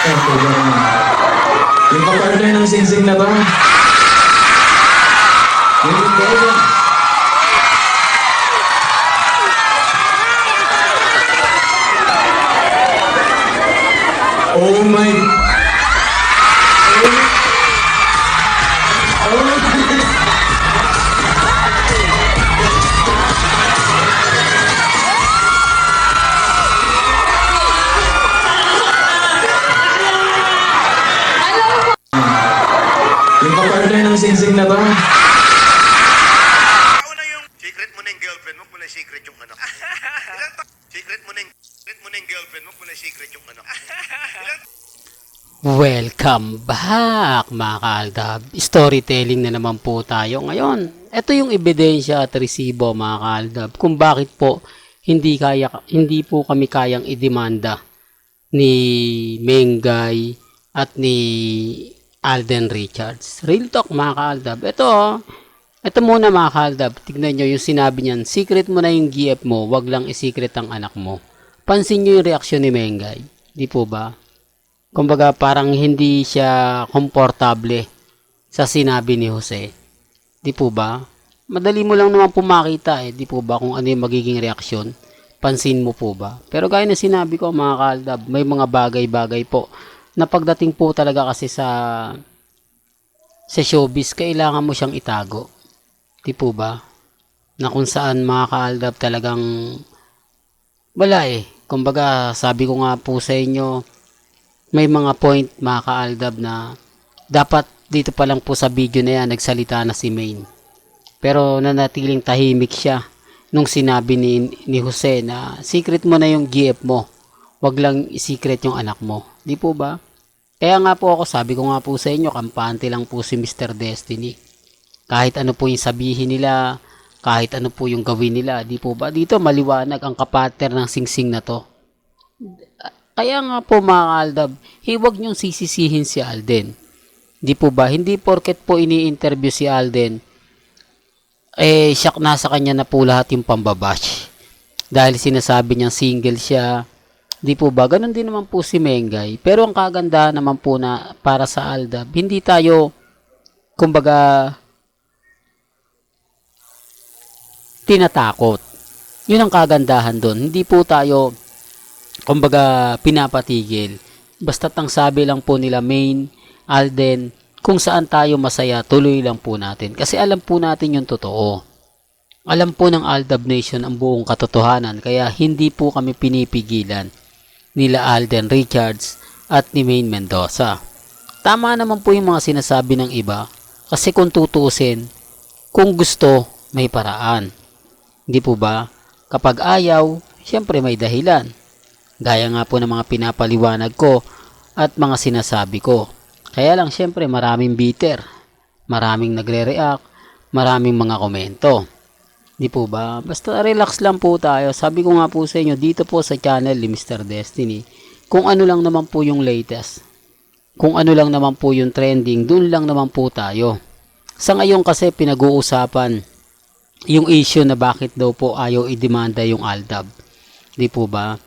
Ito ganun. Yung kapartner ng singsing na ba? Yung kaya. Oh my. Oh my. Yung kapartner ng singsing na ba? Ako na yung secret mo na yung girlfriend mo, muna secret yung anak. Secret mo na yung girlfriend mo, muna secret yung anak. Welcome back mga kaaldab. Storytelling na naman po tayo ngayon. Ito yung ebidensya at resibo mga kaaldab kung bakit po hindi po kami kayang idemanda ni Mengay at ni Alden Richards. Real talk mga kaaldab. Ito muna mga kaaldab. Tignan nyo yung sinabi niyan. Secret mo na yung GF mo, wag lang i-secret ang anak mo. Pansin nyo yung reaksyon ni Mengay. Di po ba? Kumbaga parang hindi siya komportable sa sinabi ni Jose. Di po ba? Madali mo lang naman po makita di po ba kung ano yung magiging reaksyon. Pansin mo po ba? Pero gaya na sinabi ko mga kaaldab, may mga bagay-bagay po na pagdating po talaga kasi sa showbiz, kailangan mo siyang itago. Di po ba? Na kung saan mga kaaldab talagang wala Kumbaga sabi ko nga po sa inyo, may mga point mga kaaldab na dapat dito pa lang po sa video na yan nagsalita na si Maine. Pero nanatiling tahimik siya nung sinabi ni Jose na secret mo na yung GF mo. Wag lang i-secret yung anak mo. Di po ba? Kaya nga po ako, sabi ko nga po sa inyo, kampante lang po si Mr. Destiny. Kahit ano po yung sabihin nila, kahit ano po yung gawin nila, di po ba? Dito maliwanag ang kapater ng singsing na to. Kaya nga po mga kaaldab, huwag niyong sisisihin si Alden. Di po ba? Hindi porket po ini-interview si Alden, siya nasa kanya na po lahat yung pambabash. Dahil sinasabi niyang single siya. Di po ba? Ganon din naman po si Mengay. Pero ang kagandahan naman po na para sa Aldab, hindi tayo, kumbaga, tinatakot. Yun ang kagandahan doon. Hindi po tayo kumbaga pinapatigil. Basta't ang sabi lang po nila Maine, Alden, kung saan tayo masaya, tuloy lang po natin. Kasi alam po natin yung totoo. Alam po ng Aldab Nation ang buong katotohanan. Kaya hindi po kami pinipigilan nila Alden Richards at ni Maine Mendoza. Tama naman po yung mga sinasabi ng iba. Kasi kung tutuusin, kung gusto, may paraan. Hindi po ba? Kapag ayaw, syempre may dahilan. Gaya nga po ng mga pinapaliwanag ko at mga sinasabi ko. Kaya lang syempre maraming bitter, maraming nagre-react, maraming mga komento. Di po ba? Basta relax lang po tayo. Sabi ko nga po sa inyo dito po sa channel ni Mr. Destiny, kung ano lang naman po yung latest, kung ano lang naman po yung trending, dun lang naman po tayo. Sa ngayon kasi pinag-uusapan yung issue na bakit daw po ayaw idemanda yung Aldab. Di po ba?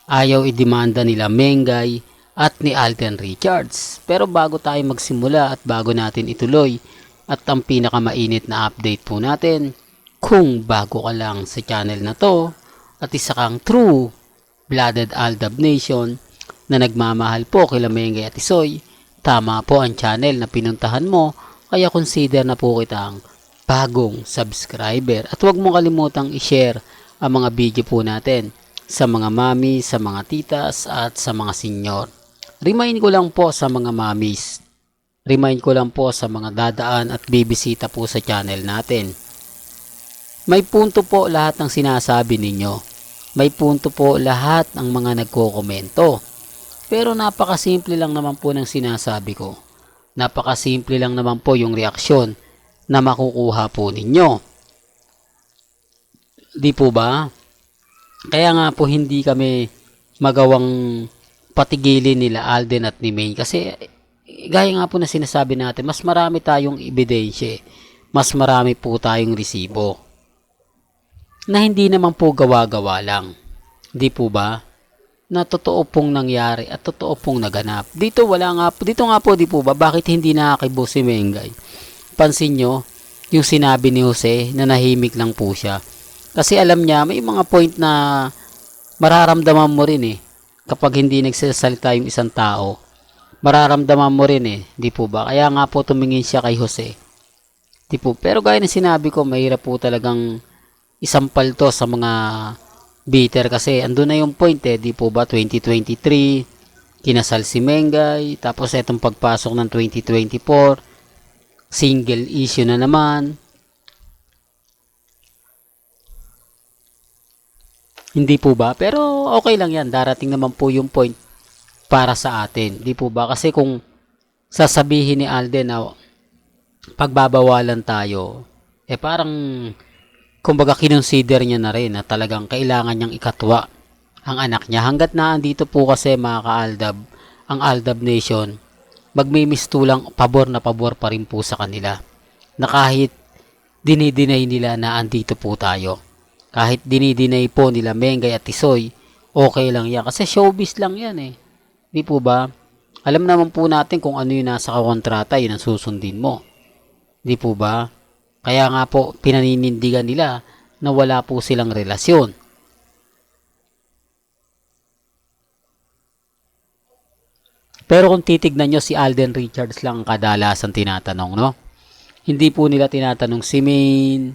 Ayaw idemanda nila Mengay at ni Alden Richards. Pero bago tayo magsimula at bago natin ituloy at ang pinakamainit na update po natin, kung bago ka lang sa channel na to at isa kang true blooded Aldab Nation na nagmamahal po kila Mengay at Isoy, tama po ang channel na pinuntahan mo, kaya consider na po kitang bagong subscriber. At huwag mong kalimutang i-share ang mga video po natin sa mga mami, sa mga titas at sa mga senyor. Remind ko lang po sa mga mamis. Remind ko lang po sa mga dadaan at bibisita po sa channel natin. May punto po lahat ng sinasabi ninyo. May punto po lahat ng mga nagko-komento. Pero napakasimple lang naman po ng sinasabi ko. Napakasimple lang naman po yung reaksyon na makukuha po ninyo. Di po ba? Kaya nga po hindi kami magawang patigilin nila Alden at ni Maine. Kasi gaya nga po na sinasabi natin, mas marami tayong ebidensya. Mas marami po tayong resibo. Na hindi naman po gawa-gawa lang. Di po ba? na totoo pong nangyari at totoo pong naganap. Dito nga po, di po ba, bakit hindi nakakibo si Mengay? Pansin nyo, yung sinabi ni Jose na nahimik lang po siya. Kasi alam niya, may mga point na mararamdaman mo rin kapag hindi nagsasalita yung isang tao. Mararamdaman mo rin di po ba? Kaya nga po tumingin siya kay Jose. Di po, pero gaya ng sinabi ko, mahirap po talagang isampal to sa mga bitter kasi andun na yung point di po ba, 2023 kinasal si Mengay, tapos etong pagpasok ng 2024 single issue na naman. Hindi po ba? Pero okay lang yan, darating naman po yung point para sa atin, di po ba? Kasi kung sasabihin ni Alden na pagbabawalan tayo, parang kumbaga kinonsider niya na rin na talagang kailangan niyang ikatwa ang anak niya. Hanggat na andito po kasi mga ka-Aldab, ang Aldab Nation, magmimistulang pabor na pabor pa rin po sa kanila. Na kahit dinidinay nila na andito po tayo. Kahit dinidinay po nila Mengay at Tisoy, okay lang yan. Kasi showbiz lang yan Di po ba? Alam naman po natin kung ano yung nasa kontrata, yun ang susundin mo. Di po ba? Kaya nga po, pinaninindigan nila na wala po silang relasyon. Pero kung titignan nyo, si Alden Richards lang ang kadalasan tinatanong, no? Hindi po nila tinatanong si Maine,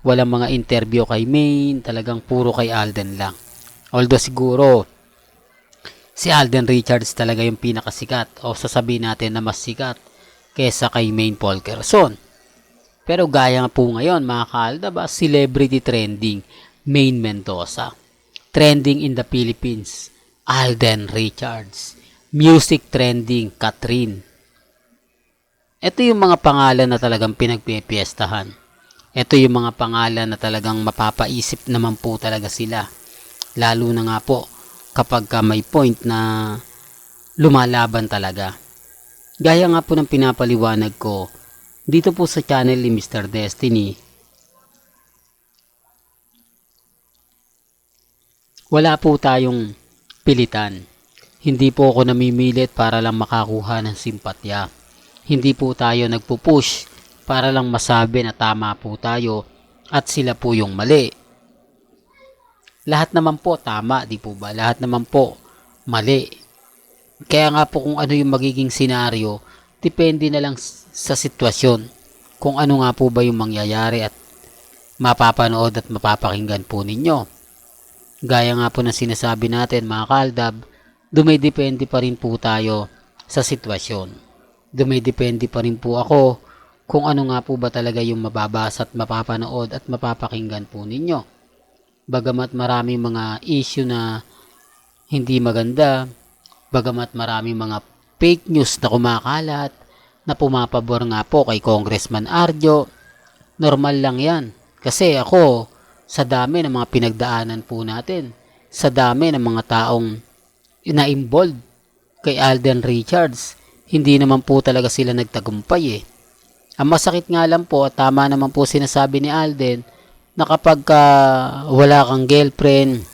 walang mga interview kay Maine, talagang puro kay Alden lang. Although siguro, si Alden Richards talaga yung pinakasikat, o sasabihin natin na mas sikat kesa kay Maine Polkerson. Pero gaya nga po ngayon mga ka-Aldab, celebrity trending, Maine Mendoza. Trending in the Philippines, Alden Richards. Music trending, Catherine. Ito yung mga pangalan na talagang pinagpipiestahan. Ito yung mga pangalan na talagang mapapaisip naman po talaga sila. Lalo na nga po kapag may point na lumalaban talaga. Gaya nga po ng pinapaliwanag ko, dito po sa channel ni Mr. Destiny, wala po tayong pilitan. Hindi po ako namimilit para lang makakuha ng simpatya. Hindi po tayo nagpupush para lang masabi na tama po tayo at sila po yung mali. Lahat naman po tama, di po ba? Lahat naman po mali. Kaya nga po kung ano yung magiging senaryo, depende na lang sa sitwasyon kung ano nga po ba yung mangyayari at mapapanood at mapapakinggan po ninyo. Gaya nga po ng sinasabi natin mga ka-Aldab, dumidepende pa rin po tayo sa sitwasyon. Dumidepende pa rin po ako kung ano nga po ba talaga yung mababasa at mapapanood at mapapakinggan po ninyo. Bagamat maraming mga issue na hindi maganda, bagamat maraming mga fake news na kumakalat, na pumapabor nga po kay Congressman Arjo, normal lang yan. Kasi ako, sa dami ng mga pinagdaanan po natin, sa dami ng mga taong na-involved kay Alden Richards, hindi naman po talaga sila nagtagumpay Ang masakit nga lang po, at tama naman po sinasabi ni Alden, na kapag wala kang girlfriend,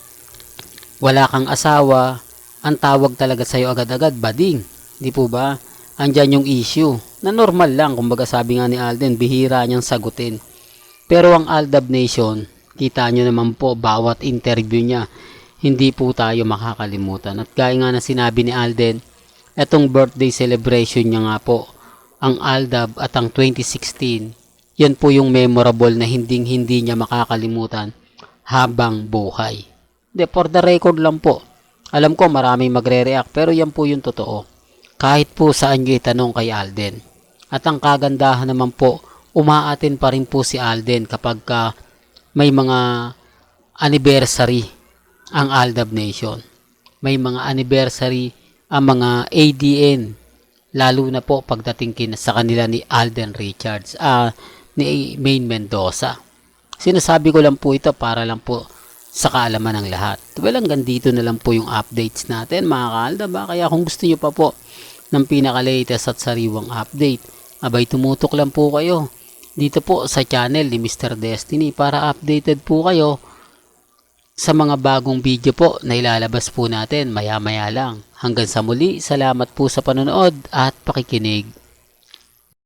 wala kang asawa, ang tawag talaga sa'yo agad-agad, bading. Di po ba? Andyan yung issue na normal lang, kumbaga sabi nga ni Alden, bihira niyang sagutin. Pero ang Aldab Nation, kita nyo naman po bawat interview niya, hindi po tayo makakalimutan. At gaya nga na sinabi ni Alden, etong birthday celebration niya nga po, ang Aldab at ang 2016, yan po yung memorable na hindi niya makakalimutan habang buhay. For the record lang po, alam ko maraming magre-react pero yan po yung totoo. Kahit po saan nyo itanong kay Alden. At ang kagandahan naman po, umaatin pa rin po si Alden kapag may mga anniversary ang Aldab Nation. May mga anniversary ang mga ADN. Lalo na po pagdating sa kanila ni Alden Richards, ni Maine Mendoza. Sinasabi ko lang po ito para lang po sa kaalaman ng lahat. Well, hanggang dito na lang po yung updates natin mga ka-Aldab. Kaya kung gusto nyo pa po ng pinaka-latest at sariwang update, abay tumutok lang po kayo dito po sa channel ni Mr. Destiny para updated po kayo sa mga bagong video po na ilalabas po natin maya-maya lang. Hanggang sa muli, salamat po sa panonood at pakikinig.